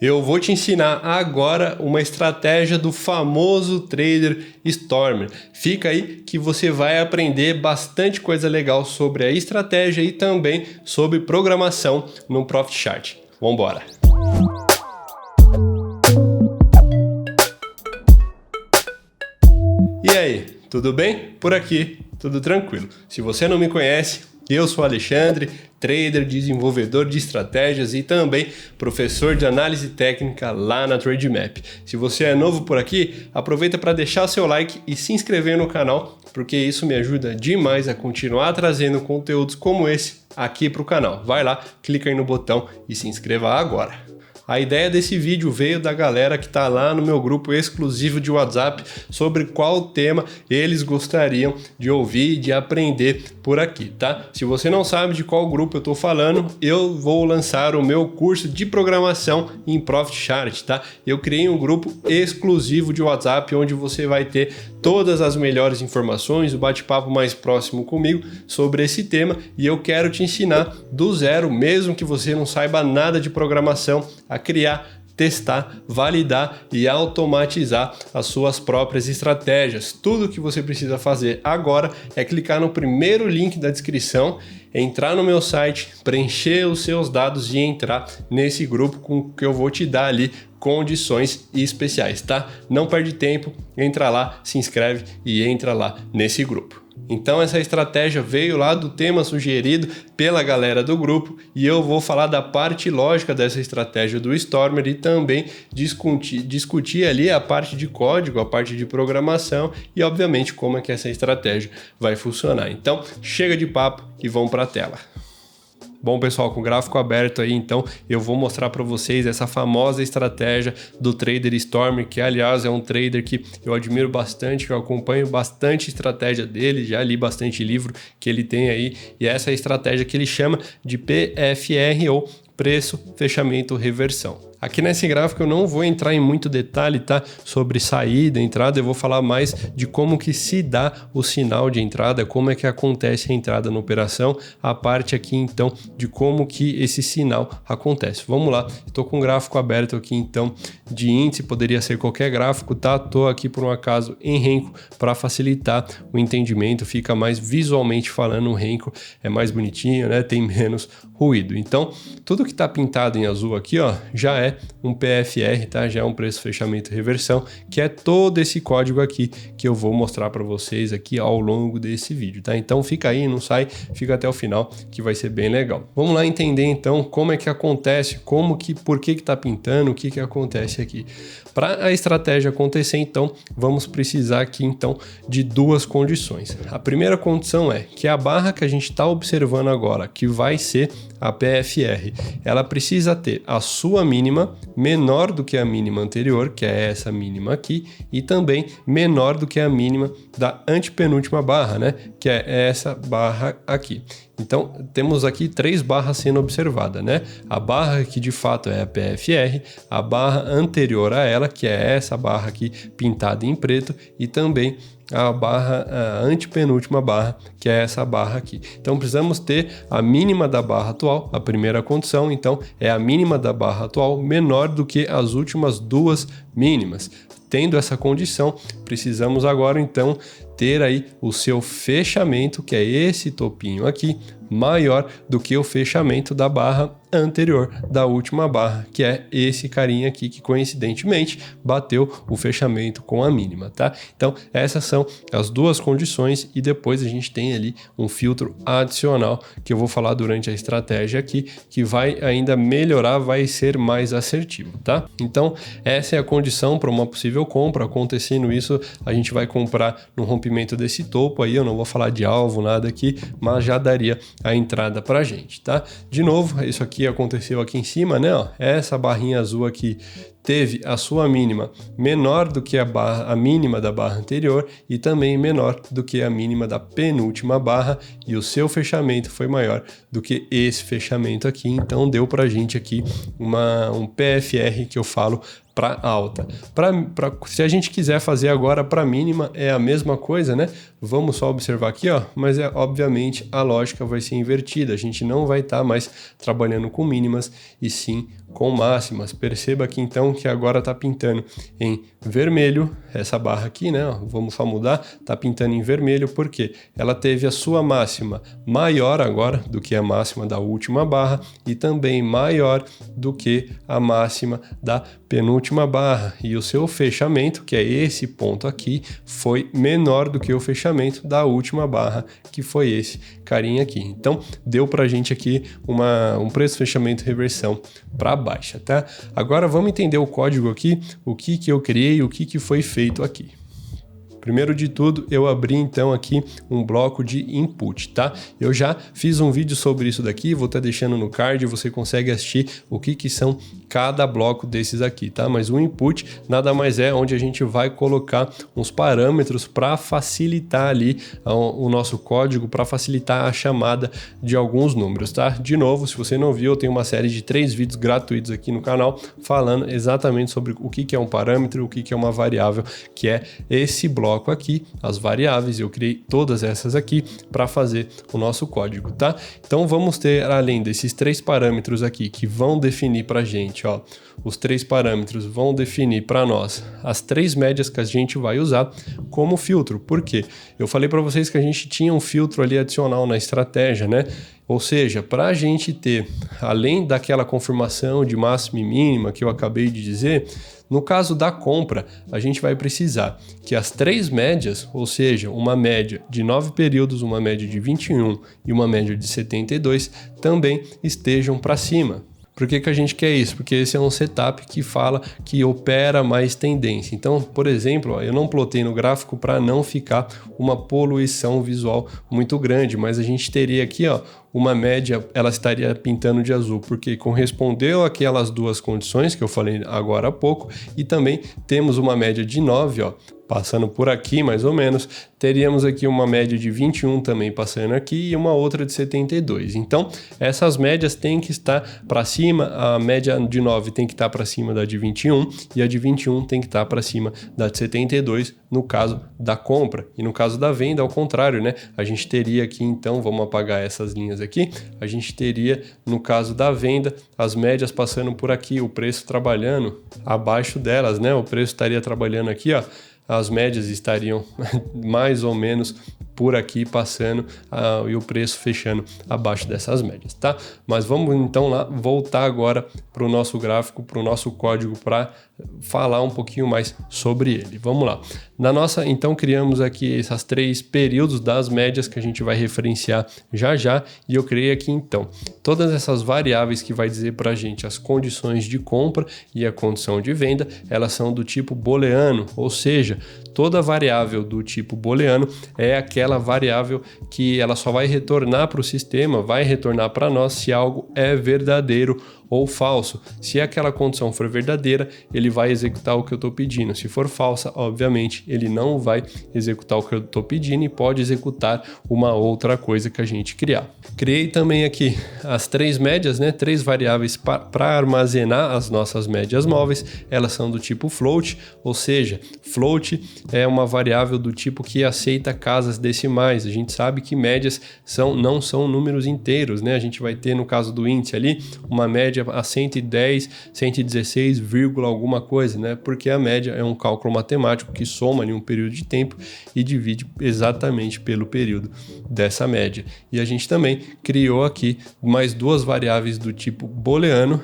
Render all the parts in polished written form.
Eu vou te ensinar agora uma estratégia do famoso trader Stormer. Fica aí que você vai aprender bastante coisa legal sobre a estratégia e também sobre programação no Profit Chart. Vamos embora! E aí, tudo bem? Por aqui, tudo tranquilo. Se você não me conhece, eu sou Alexandre, trader, desenvolvedor de estratégias e também professor de análise técnica lá na Trademap. Se você é novo por aqui, aproveita para deixar o seu like e se inscrever no canal, porque isso me ajuda demais a continuar trazendo conteúdos como esse aqui para o canal. Vai lá, clica aí no botão e se inscreva agora. A ideia desse vídeo veio da galera que está lá no meu grupo exclusivo de WhatsApp sobre qual tema eles gostariam de ouvir e de aprender por aqui, tá? Se você não sabe de qual grupo eu estou falando, eu vou lançar o meu curso de programação em Profit Chart, tá? Eu criei um grupo exclusivo de WhatsApp onde você vai ter todas as melhores informações, o bate-papo mais próximo comigo sobre esse tema e eu quero te ensinar do zero, mesmo que você não saiba nada de programação, a criar, testar, validar e automatizar as suas próprias estratégias. Tudo que você precisa fazer agora é clicar no primeiro link da descrição, entrar no meu site, preencher os seus dados e entrar nesse grupo com que eu vou te dar ali condições especiais, tá? Não perde tempo, entra lá, se inscreve e entra lá nesse grupo. Então essa estratégia veio lá do tema sugerido pela galera do grupo e eu vou falar da parte lógica dessa estratégia do Stormer e também discutir ali a parte de código, a parte de programação e obviamente como é que essa estratégia vai funcionar. Então chega de papo e vamos para a tela. Bom, pessoal, com o gráfico aberto aí, então eu vou mostrar para vocês essa famosa estratégia do trader Stormer, que aliás é um trader que eu admiro bastante, que eu acompanho bastante estratégia dele, já li bastante livro que ele tem aí, e essa é a estratégia que ele chama de PFR ou preço, fechamento, reversão. Aqui nesse gráfico eu não vou entrar em muito detalhe, tá? Sobre saída, entrada, eu vou falar mais de como que se dá o sinal de entrada, como é que acontece a entrada na operação, a parte aqui então de como que esse sinal acontece. Vamos lá, estou com o gráfico aberto aqui então de índice, poderia ser qualquer gráfico, tá? Estou aqui por um acaso em Renko para facilitar o entendimento, fica mais visualmente falando, o Renko é mais bonitinho, né? Tem menos ruído. Então, tudo que está pintado em azul aqui, ó, já é um PFR, tá? Já é um preço, fechamento, reversão, que é todo esse código aqui que eu vou mostrar para vocês aqui ao longo desse vídeo, tá? Então fica aí, não sai, fica até o final que vai ser bem legal. Vamos lá entender então como é que acontece, por que tá pintando, o que que acontece aqui. Para a estratégia acontecer, então, vamos precisar aqui então de duas condições. A primeira condição é que a barra que a gente está observando agora, que vai ser a PFR, ela precisa ter a sua mínima menor do que a mínima anterior, que é essa mínima aqui, e também menor do que a mínima da antepenúltima barra, né? Que é essa barra aqui. Então, temos aqui três barras sendo observadas, né? A barra que de fato é a PFR, a barra anterior a ela, que é essa barra aqui pintada em preto, e também a antepenúltima barra, que é essa barra aqui. Então precisamos ter a mínima da barra atual, a primeira condição, então é a mínima da barra atual menor do que as últimas duas mínimas. Tendo essa condição, precisamos agora então ter aí o seu fechamento, que é esse topinho aqui, maior do que o fechamento da barra anterior, da última barra, que é esse carinha aqui que coincidentemente bateu o fechamento com a mínima, tá? Então essas são as duas condições e depois a gente tem ali um filtro adicional que eu vou falar durante a estratégia aqui, que vai ainda melhorar, vai ser mais assertivo, tá? Então essa é a condição para uma possível compra. Acontecendo isso, a gente vai comprar no rompimento desse topo aí, eu não vou falar de alvo, nada aqui, mas já daria a entrada pra gente, tá? De novo, isso aqui aconteceu aqui em cima, né? Ó, essa barrinha azul aqui teve a sua mínima menor do que a mínima da barra anterior e também menor do que a mínima da penúltima barra, e o seu fechamento foi maior do que esse fechamento aqui, então deu pra gente aqui um PFR que eu falo para alta. Se a gente quiser fazer agora para mínima, é a mesma coisa, né? Vamos só observar aqui, ó, mas obviamente a lógica vai ser invertida. A gente não vai estar mais trabalhando com mínimas e sim com máximas. Perceba aqui então que agora está pintando em vermelho, essa barra aqui, né? Vamos só mudar, está pintando em vermelho porque ela teve a sua máxima maior agora do que a máxima da última barra e também maior do que a máxima da penúltima barra, e o seu fechamento, que é esse ponto aqui, foi menor do que o fechamento da última barra, que foi esse carinha aqui. Então deu pra gente aqui um preço fechamento reversão para baixa, tá? Agora vamos entender o código aqui, o que eu criei, o que foi feito aqui. Primeiro de tudo, eu abri então aqui um bloco de input, tá? Eu já fiz um vídeo sobre isso daqui, vou estar deixando no card, você consegue assistir o que são cada bloco desses aqui, tá? Mas o input nada mais é onde a gente vai colocar uns parâmetros para facilitar ali o nosso código, para facilitar a chamada de alguns números, tá? De novo, se você não viu, eu tenho uma série de 3 vídeos gratuitos aqui no canal falando exatamente sobre o que é um parâmetro, o que é uma variável, que é esse bloco aqui, as variáveis. Eu criei todas essas aqui para fazer o nosso código, tá? Então vamos ter, além desses 3 parâmetros aqui que vão definir para a gente, ó, os 3 parâmetros vão definir para nós as 3 médias que a gente vai usar como filtro. Por quê? Eu falei para vocês que a gente tinha um filtro ali adicional na estratégia, né? Ou seja, para a gente ter, além daquela confirmação de máxima e mínima que eu acabei de dizer, no caso da compra, a gente vai precisar que as 3 médias, ou seja, uma média de 9 períodos, uma média de 21 e uma média de 72, também estejam para cima. Por que a gente quer isso? Porque esse é um setup que fala que opera mais tendência. Então, por exemplo, ó, eu não plotei no gráfico para não ficar uma poluição visual muito grande, mas a gente teria aqui, ó, uma média, ela estaria pintando de azul, porque correspondeu àquelas 2 condições que eu falei agora há pouco, e também temos uma média de 9, ó, passando por aqui mais ou menos, teríamos aqui uma média de 21 também passando aqui e uma outra de 72. Então, essas médias têm que estar para cima, a média de 9 tem que estar para cima da de 21 e a de 21 tem que estar para cima da de 72 no caso da compra. E no caso da venda, ao contrário, né? A gente teria aqui, então, vamos apagar essas linhas aqui, a gente teria, no caso da venda, as médias passando por aqui, o preço trabalhando abaixo delas, né? O preço estaria trabalhando aqui, ó, as médias estariam mais ou menos por aqui passando e o preço fechando abaixo dessas médias, tá? Mas vamos então lá voltar agora para o nosso gráfico, para o nosso código, para falar um pouquinho mais sobre ele. Vamos lá. Então criamos aqui esses 3 períodos das médias que a gente vai referenciar já, e eu criei aqui então todas essas variáveis que vai dizer para a gente as condições de compra e a condição de venda, elas são do tipo booleano, ou seja, toda variável do tipo booleano é aquela variável que ela só vai retornar para o sistema, vai retornar para nós se algo é verdadeiro ou falso. Se aquela condição for verdadeira, ele vai executar o que eu estou pedindo. Se for falsa, obviamente, ele não vai executar o que eu estou pedindo e pode executar uma outra coisa que a gente criar. Criei também aqui as 3 médias, né? 3 variáveis para armazenar as nossas médias móveis. Elas são do tipo float, ou seja, float é uma variável do tipo que aceita casas decimais. A gente sabe que médias não são números inteiros, né? A gente vai ter, no caso do índice ali, uma média a 110, 116, alguma coisa, né? Porque a média é um cálculo matemático que soma ali um período de tempo e divide exatamente pelo período dessa média. E a gente também criou aqui mais 2 variáveis do tipo booleano,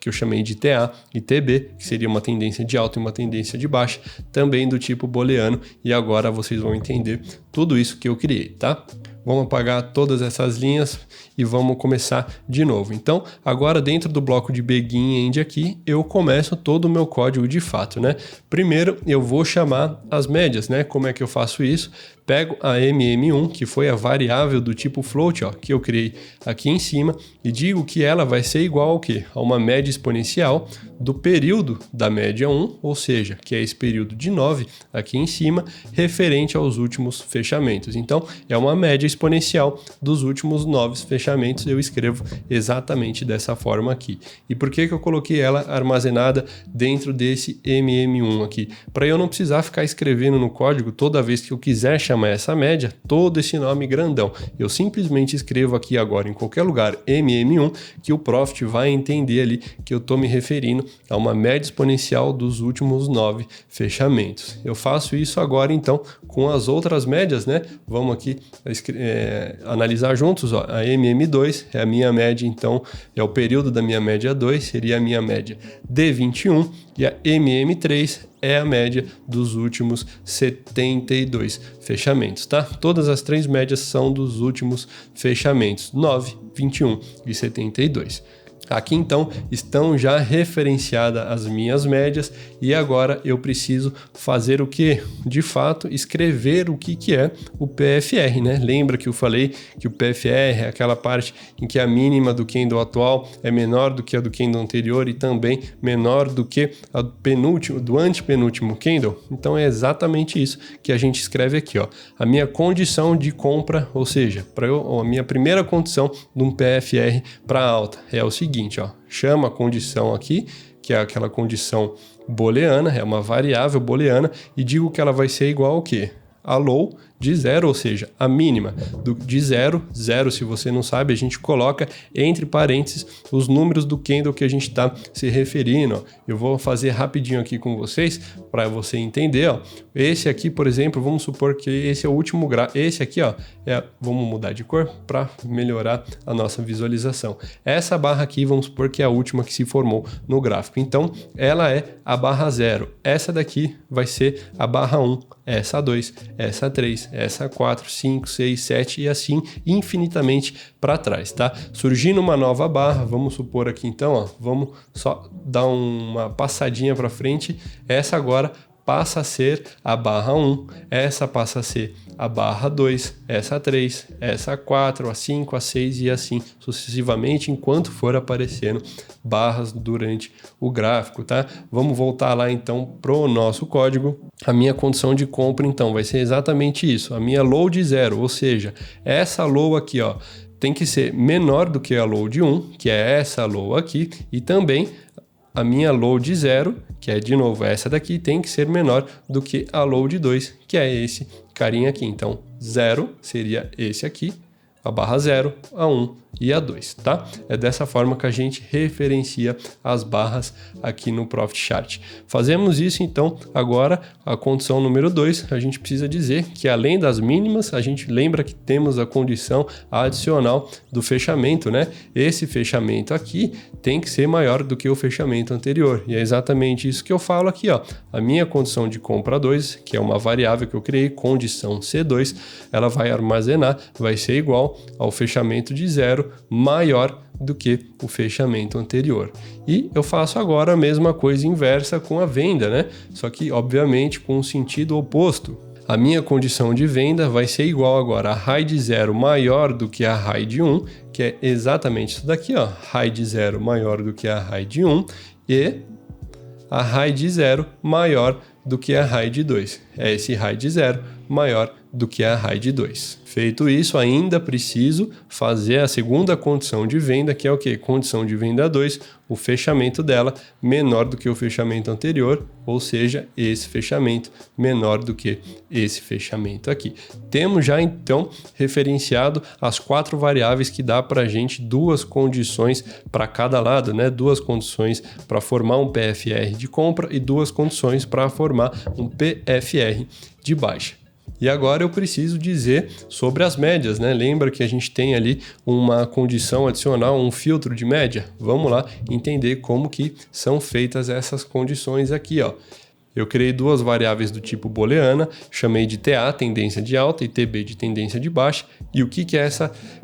que eu chamei de TA e TB, que seria uma tendência de alta e uma tendência de baixa, também do tipo booleano, e agora vocês vão entender tudo isso que eu criei, tá? Vamos apagar todas essas linhas e vamos começar de novo. Então, agora dentro do bloco de begin end aqui, eu começo todo o meu código de fato, né? Primeiro, eu vou chamar as médias, né? Como é que eu faço isso? Pego a MM1, que foi a variável do tipo float, ó, que eu criei aqui em cima, e digo que ela vai ser igual ao quê? A uma média exponencial do período da média 1, ou seja, que é esse período de 9 aqui em cima, referente aos últimos fechamentos. Então, é uma média exponencial exponencial dos últimos 9 fechamentos. Eu escrevo exatamente dessa forma aqui. E por que eu coloquei ela armazenada dentro desse MM1 aqui? Para eu não precisar ficar escrevendo no código toda vez que eu quiser chamar essa média, todo esse nome grandão. Eu simplesmente escrevo aqui agora em qualquer lugar MM1 que o Profit vai entender ali que eu estou me referindo a uma média exponencial dos últimos 9 fechamentos. Eu faço isso agora então com as outras médias, né? Vamos aqui analisar juntos, ó. A MM2 é a minha média, então é o período da minha média 2, seria a minha média D21, e a MM3 é a média dos últimos 72 fechamentos, tá? Todas as 3 médias são dos últimos fechamentos, 9, 21 e 72. Aqui então estão já referenciadas as minhas médias e agora eu preciso fazer o que? De fato, escrever o que é o PFR, né? Lembra que eu falei que o PFR é aquela parte em que a mínima do candle atual é menor do que a do candle anterior e também menor do que a do antepenúltimo candle? Então é exatamente isso que a gente escreve aqui, ó. A minha condição de compra, ou seja, a minha primeira condição de um PFR para alta é o seguinte, ó, chama a condição aqui, que é aquela condição booleana, é uma variável booleana, e digo que ela vai ser igual ao quê? A low de 0, ou seja, a mínima de 0, se você não sabe, a gente coloca entre parênteses os números do candle que a gente está se referindo. Ó. Eu vou fazer rapidinho aqui com vocês para você entender. Ó. Esse aqui, por exemplo, vamos supor que esse é o último gráfico. Esse aqui, ó, vamos mudar de cor para melhorar a nossa visualização. Essa barra aqui, vamos supor que é a última que se formou no gráfico. Então, ela é a barra 0. Essa daqui vai ser a barra 1, essa 2, essa 3, essa 4, 5, 6, 7 e assim infinitamente para trás, tá? Surgindo uma nova barra, vamos supor aqui então, ó, vamos só dar uma passadinha para frente, essa agora passa a ser a barra 1, essa passa a ser a barra 2, essa 3, essa 4, a 5, a 6 e assim sucessivamente, enquanto for aparecendo barras durante o gráfico, tá? Vamos voltar lá então pro nosso código. A minha condição de compra então vai ser exatamente isso, a minha low de 0, ou seja, essa low aqui, ó, tem que ser menor do que a low de 1, que é essa low aqui, e também a minha low de 0, que é de novo essa daqui, tem que ser menor do que a low de 2, que é esse carinha aqui. Então, 0 seria esse aqui, a barra 0, a 1 e a 2, tá? É dessa forma que a gente referencia as barras aqui no Profit Chart. Fazemos isso então, agora a condição número 2, a gente precisa dizer que além das mínimas, a gente lembra que temos a condição adicional do fechamento, né? Esse fechamento aqui tem que ser maior do que o fechamento anterior, e é exatamente isso que eu falo aqui, ó. A minha condição de compra 2, que é uma variável que eu criei, condição C2, ela vai armazenar, vai ser igual ao fechamento de 0 maior do que o fechamento anterior. E eu faço agora a mesma coisa inversa com a venda, né? Só que, obviamente, com o sentido oposto. A minha condição de venda vai ser igual agora a high de 0 maior do que a high de 1, que é exatamente isso daqui, ó. High de 0 maior do que a high de 1 e a high de 0 maior do que a high de 2. É esse high de 0 maior do que a high de 2. Feito isso, ainda preciso fazer a segunda condição de venda, que é o quê? Condição de venda 2, o fechamento dela menor do que o fechamento anterior, ou seja, esse fechamento menor do que esse fechamento aqui. Temos já então referenciado as 4 variáveis que dá para a gente 2 condições para cada lado, né? 2 condições para formar um PFR de compra e 2 condições para formar um PFR de baixa. E agora eu preciso dizer sobre as médias, né? Lembra que a gente tem ali uma condição adicional, um filtro de média? Vamos lá entender como que são feitas essas condições aqui, ó. Eu criei 2 variáveis do tipo booleana, chamei de TA, tendência de alta, e TB de tendência de baixa. E o que é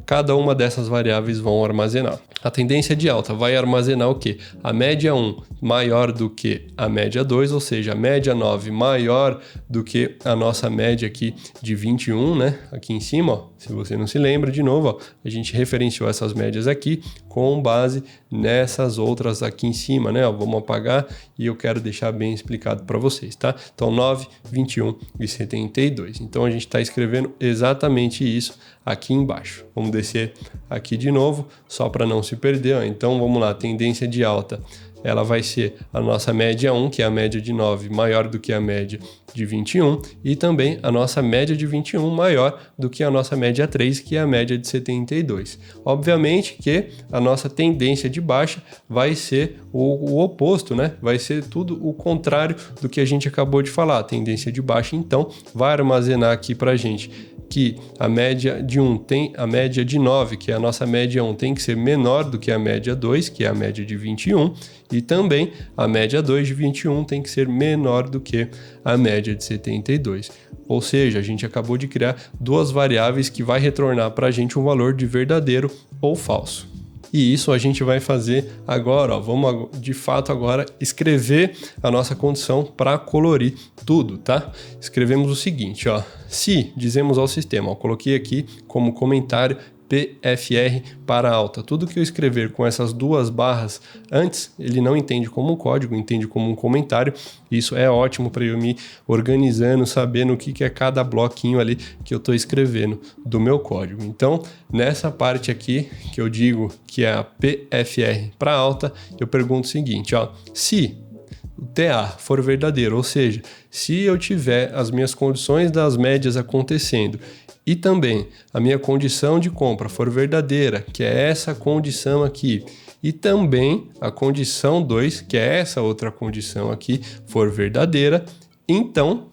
cada uma dessas variáveis vão armazenar? A tendência de alta vai armazenar o quê? A média 1 maior do que a média 2, ou seja, a média 9 maior do que a nossa média aqui de 21, né? Aqui em cima, ó, se você não se lembra, de novo, ó, a gente referenciou essas médias aqui com base nessas outras aqui em cima, né? Ó, vamos apagar e eu quero deixar bem explicado para vocês, tá? Então 9, 21 e 72. Então a gente está escrevendo exatamente isso aqui embaixo. Vamos descer aqui de novo, só para não se perder, ó. Então vamos lá, tendência de alta. Ela vai ser a nossa média 1, que é a média de 9, maior do que a média de 21, e também a nossa média de 21 maior do que a nossa média 3, que é a média de 72. Obviamente que a nossa tendência de baixa vai ser o oposto, né? Vai ser tudo o contrário do que a gente acabou de falar. A tendência de baixa, então, vai armazenar aqui para a gente que a média de 1 tem a média de 9, que é a nossa média 1, tem que ser menor do que a média 2, que é a média de 21, e também a média 2 de 21 tem que ser menor do que a média de 72. Ou seja, a gente acabou de criar duas variáveis que vai retornar para a gente um valor de verdadeiro ou falso. E isso a gente vai fazer agora, ó. Vamos de fato agora escrever a nossa condição para colorir tudo, tá? Escrevemos o seguinte, ó. Se dizemos ao sistema, ó, coloquei aqui como comentário PFR para alta. Tudo que eu escrever com essas duas barras antes, ele não entende como um código, entende como um comentário. Isso é ótimo para eu me organizando, sabendo o que é cada bloquinho ali que eu estou escrevendo do meu código. Então, nessa parte aqui, que eu digo que é a PFR para alta, eu pergunto o seguinte, ó, se o TA for verdadeiro, ou seja, se eu tiver as minhas condições das médias acontecendo e também a minha condição de compra for verdadeira, que é essa condição aqui, e também a condição 2, que é essa outra condição aqui, for verdadeira, então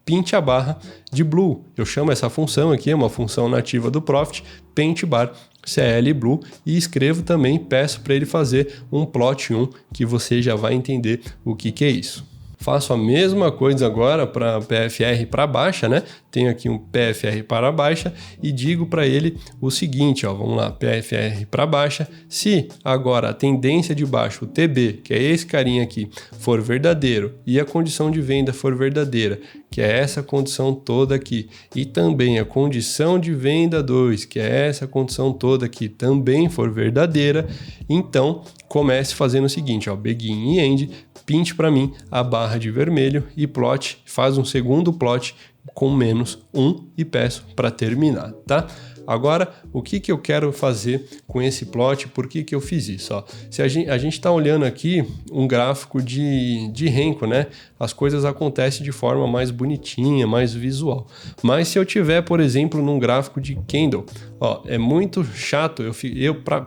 pinte a barra de blue. Eu chamo essa função aqui, é uma função nativa do Profit, paint bar CL Blue, e escrevo também, peço para ele fazer um plot 1, que você já vai entender o que é isso. Faço a mesma coisa agora para PFR para baixa, né? Tenho aqui um PFR para baixa e digo para ele o seguinte, ó, vamos lá, PFR para baixa. Se agora a tendência de baixo, o TB, que é esse carinha aqui, for verdadeiro e a condição de venda for verdadeira, que é essa condição toda aqui, e também a condição de venda 2, que é essa condição toda aqui, também for verdadeira, então comece fazendo o seguinte, ó, begin e end, pinte para mim a barra de vermelho e plot, faz um segundo plot com menos 1 e peço para terminar, tá? Agora, o que eu quero fazer com esse plot? Por que eu fiz isso? Ó, se a gente está olhando aqui um gráfico de Renko, né? As coisas acontecem de forma mais bonitinha, mais visual. Mas se eu tiver, por exemplo, num gráfico de candle, ó, é muito chato,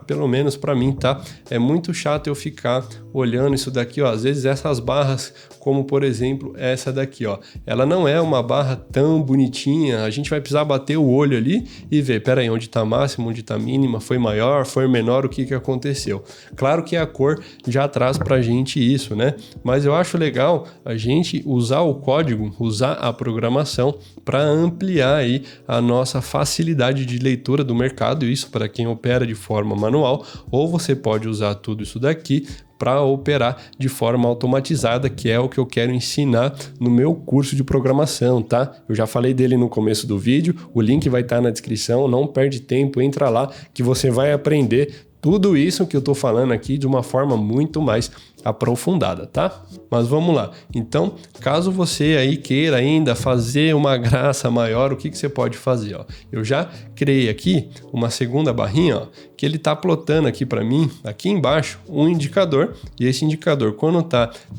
pelo menos para mim, tá? É muito chato eu ficar olhando isso daqui, ó. Às vezes essas barras, como por exemplo essa daqui, ó, ela não é uma barra tão bonitinha, a gente vai precisar bater o olho ali e ver, peraí, onde está máxima, onde está mínima, foi maior, foi menor, o que aconteceu. Claro que a cor já traz pra gente isso, né? Mas eu acho legal a gente usar o código, usar a programação para ampliar aí a nossa facilidade de leitura do mercado, isso para quem opera de forma manual, ou você pode usar tudo isso daqui para operar de forma automatizada, que é o que eu quero ensinar no meu curso de programação, tá? Eu já falei dele no começo do vídeo, o link vai estar na descrição, não perde tempo, entra lá que você vai aprender tudo isso que eu tô falando aqui de uma forma muito mais aprofundada, tá? Mas vamos lá. Então, caso você aí queira ainda fazer uma graça maior, o que você pode fazer? Ó? Eu já criei aqui uma segunda barrinha, ó, que ele tá plotando aqui para mim, aqui embaixo, um indicador, e esse indicador, quando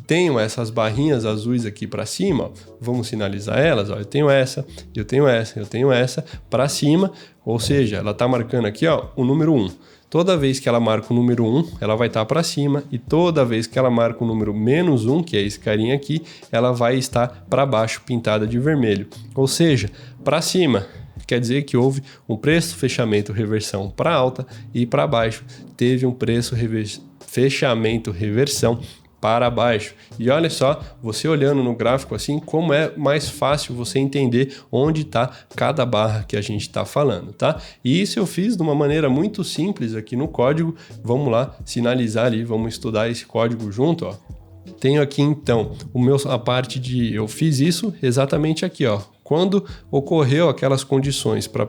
tenho essas barrinhas azuis aqui para cima, ó, vamos sinalizar elas, ó, eu tenho essa, eu tenho essa, eu tenho essa para cima, ou seja, ela tá marcando aqui, ó, o número 1. Toda vez que ela marca o número 1, ela vai estar para cima, e toda vez que ela marca o número menos 1, que é esse carinha aqui, ela vai estar para baixo, pintada de vermelho. Ou seja, para cima quer dizer que houve um preço fechamento reversão para alta, e para baixo teve um preço fechamento reversão para baixo. E olha só, você olhando no gráfico assim, como é mais fácil você entender onde está cada barra que a gente está falando, tá? E isso eu fiz de uma maneira muito simples aqui no código. Vamos lá sinalizar ali, vamos estudar esse código junto, ó. Tenho aqui então a parte de eu fiz isso exatamente aqui, ó. Quando ocorreu aquelas condições para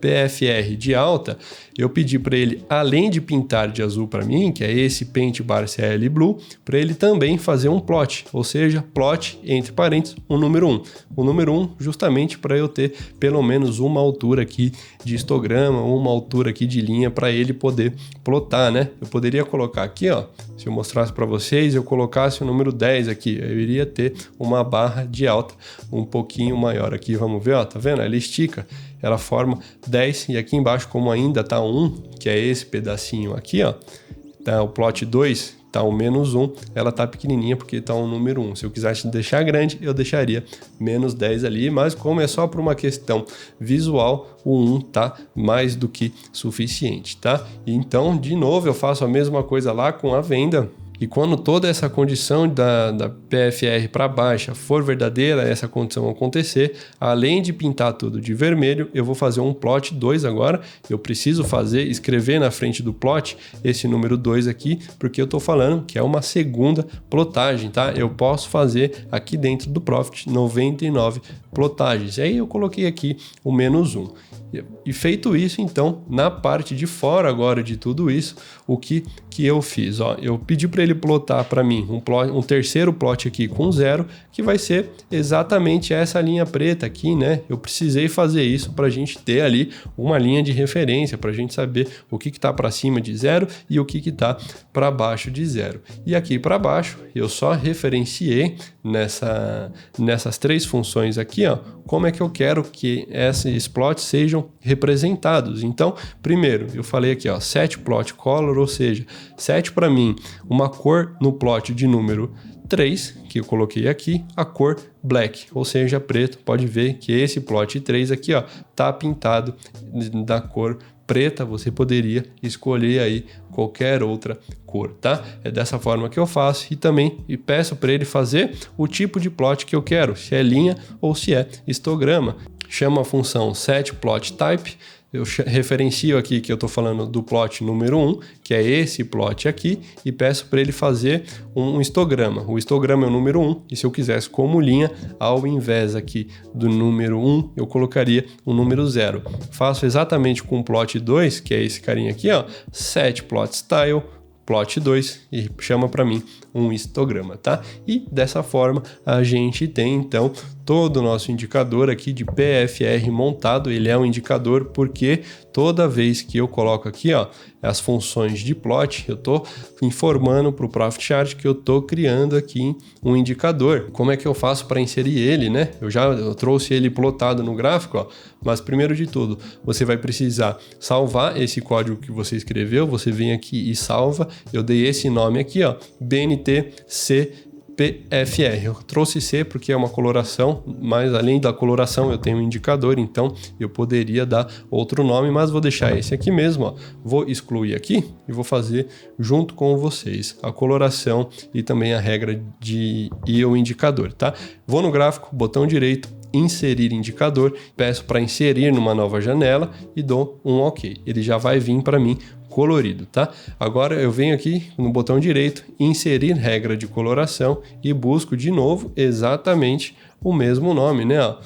PFR de alta, eu pedi para ele, além de pintar de azul para mim, que é esse Paint Bar CL Blue, para ele também fazer um plot, ou seja, plot entre parênteses, o número 1. O número 1 justamente para eu ter pelo menos uma altura aqui de histograma, uma altura aqui de linha para ele poder plotar, né? Eu poderia colocar aqui, ó, se eu mostrasse para vocês, eu colocasse o número 10 aqui, eu iria ter uma barra de alta um pouquinho maior aqui, vamos ver, ó, tá vendo? Ela estica, ela forma 10 e aqui embaixo, como ainda tá 1, que é esse pedacinho aqui, ó, tá o plot 2, tá o menos 1, ela tá pequenininha porque tá um número 1. Se eu quisesse deixar grande, eu deixaria menos 10 ali, mas como é só por uma questão visual, o 1 tá mais do que suficiente, tá? Então, de novo, eu faço a mesma coisa lá com a venda. E quando toda essa condição da PFR para baixa for verdadeira, essa condição acontecer, além de pintar tudo de vermelho, eu vou fazer um plot 2 agora. Eu preciso escrever na frente do plot esse número 2 aqui, porque eu estou falando que é uma segunda plotagem, tá? Eu posso fazer aqui dentro do Profit 99 plotagens. E aí eu coloquei aqui o menos 1. E feito isso, então, na parte de fora agora de tudo isso, o que eu fiz? Ó, eu pedi para ele plotar para mim um terceiro plot aqui com 0, que vai ser exatamente essa linha preta aqui, né? Eu precisei fazer isso para a gente ter ali uma linha de referência, para a gente saber o que está para cima de 0 e o que está para baixo de 0. E aqui para baixo, eu só referenciei nessas três funções aqui, ó, como é que eu quero que esses plots sejam representados. Então, primeiro, eu falei aqui, ó, set plot color, ou seja, set para mim uma cor no plot de número 3, que eu coloquei aqui, a cor black, ou seja, preto. Pode ver que esse plot 3 aqui, ó, tá pintado da cor preta. Você poderia escolher aí qualquer outra cor, tá? É dessa forma que eu faço e também peço para ele fazer o tipo de plot que eu quero, se é linha ou se é histograma. Chamo a função setPlotType. Eu referencio aqui que eu estou falando do plot número 1, que é esse plot aqui, e peço para ele fazer um histograma. O histograma é o número 1, e se eu quisesse como linha, ao invés aqui do número 1, eu colocaria o número 0. Faço exatamente com o plot 2, que é esse carinha aqui, ó, setPlotStyle, plot 2, e chama para mim um histograma, tá? E dessa forma a gente tem então todo o nosso indicador aqui de PFR montado. Ele é um indicador porque toda vez que eu coloco aqui, ó, as funções de plot, eu tô informando para o Profit Chart que eu tô criando aqui um indicador. Como é que eu faço para inserir ele, né? Eu trouxe ele plotado no gráfico, ó, mas primeiro de tudo, você vai precisar salvar esse código que você escreveu. Você vem aqui e salva. Eu dei esse nome aqui, ó, BNTC PFR. Eu trouxe C porque é uma coloração, mas além da coloração eu tenho um indicador, então eu poderia dar outro nome, mas vou deixar esse aqui mesmo, ó. Vou excluir aqui e vou fazer junto com vocês a coloração e também a regra e o indicador, tá? Vou no gráfico, botão direito, inserir indicador, peço para inserir numa nova janela e dou um OK. Ele já vai vir para mim colorido, tá? Agora eu venho aqui no botão direito, inserir regra de coloração e busco de novo exatamente o mesmo nome, né? Ó,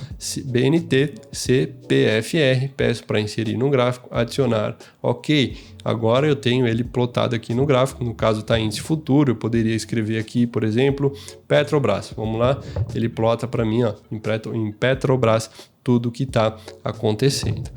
BNT CPFR, peço para inserir no gráfico, adicionar, OK. Agora eu tenho ele plotado aqui no gráfico, no caso está índice futuro, eu poderia escrever aqui, por exemplo, Petrobras. Vamos lá, ele plota para mim, ó, em Petrobras tudo que está acontecendo.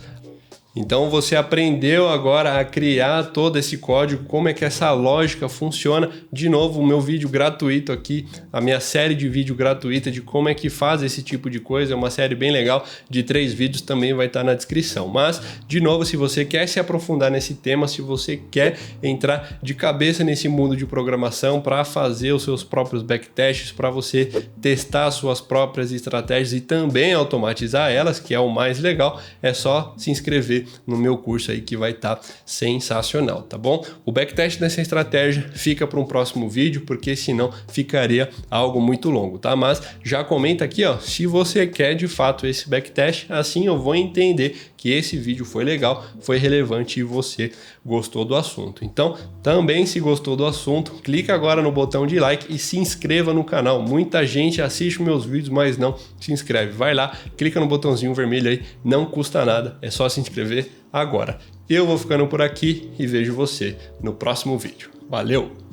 Então você aprendeu agora a criar todo esse código, como é que essa lógica funciona. De novo, o meu vídeo gratuito aqui, a minha série de vídeo gratuita de como é que faz esse tipo de coisa, é uma série bem legal de 3 vídeos, também vai estar na descrição. Mas, de novo, se você quer se aprofundar nesse tema, se você quer entrar de cabeça nesse mundo de programação para fazer os seus próprios backtests, para você testar suas próprias estratégias e também automatizar elas, que é o mais legal, é só se inscrever no meu curso aí que vai estar sensacional, tá bom? O backtest dessa estratégia fica para um próximo vídeo, porque senão ficaria algo muito longo, tá? Mas já comenta aqui, ó, se você quer de fato esse backtest, assim eu vou entender que que esse vídeo foi legal, foi relevante e você gostou do assunto. Então, também se gostou do assunto, clica agora no botão de like e se inscreva no canal. Muita gente assiste meus vídeos, mas não se inscreve. Vai lá, clica no botãozinho vermelho aí, não custa nada, é só se inscrever agora. Eu vou ficando por aqui e vejo você no próximo vídeo. Valeu!